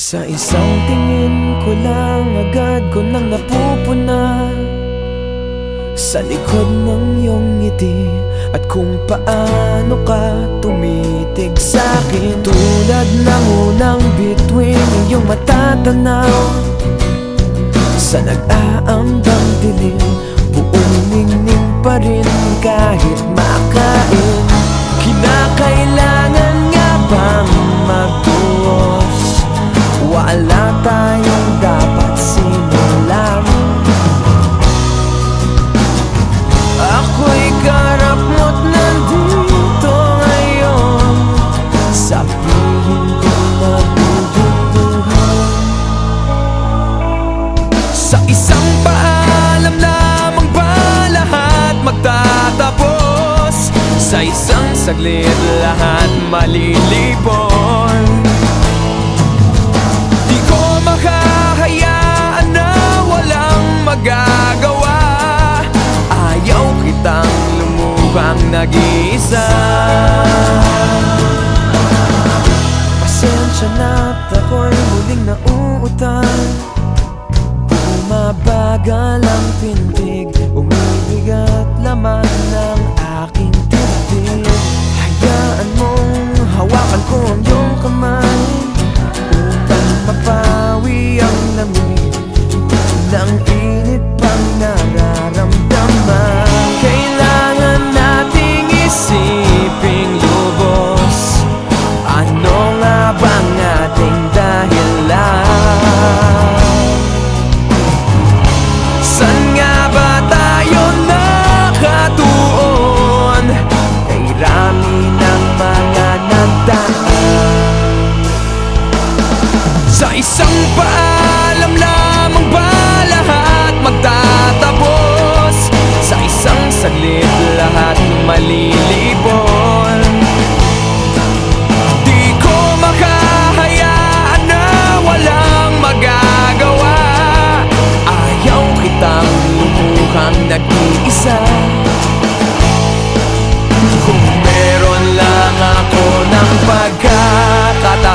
Sa isang tingin ko lang agad ko nang napupuna sa likod ng iyong ngiti at kung paano ka tumitig sa'kin. Tulad ng unang bituin iyong matatanaw sa nag-aambang dilim, buong ningning pa rin kahit makain. Kinakailangan nga bang magtuos? Wala tayong dapat simulan. Ako'y karap mo't nandito ngayon, sabihin ko nabubuhay. Sa isang paalam lamang ba lahat magtatapos? Sa isang saglit lahat malilipon. Di ko makahayaan na walang magagawa. Ayaw kitang lumuhang nag-iisa. Pasensya na't ako'y muling nauutal. Bumabagal ang pintig, umibigat laman ng aking dibdib. Hayaan mong hawakan ko ang iyong kamay upang mapawi ang lamig ng init pang nararamdaman. Kailangan nating isiping lubos, ano nga bang ating dahilan? San nga ba tayo nakatuon? Kay rami ng mga nagdaan. Sa isang paalam lamang ba lahat magtatapos? Sa isang saglit lahat malilipon. Di ko makahayaan na walang magagawa. Ayaw kitang lumuhang nag-iisa. Kung meron lang ako ng pagkakataon,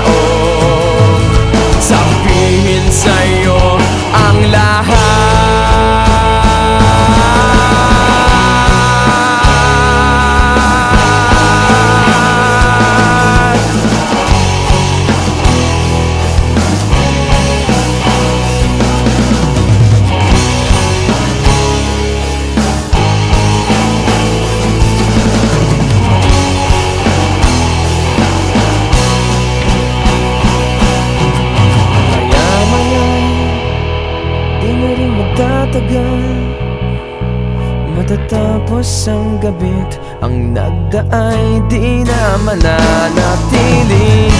sabihin sa'yo ang lahat. Matatapos ang gabit, ang nagdaay di na mananatili.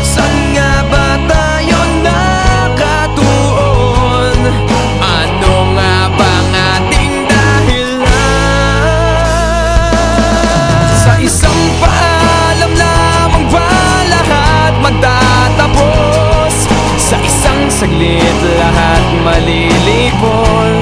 Saan nga ba tayo nakatuon? Ano nga bang ating dahilan? Sa isang paalam lamang ba lahat magtatapos? Sa isang saglit lahat malilipon.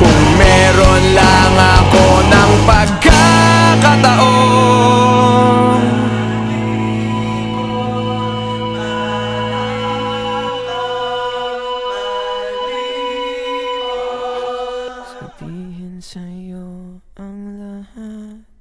Kung meron lang ako ng pagkakataon, sabihin sa'yo ang lahat.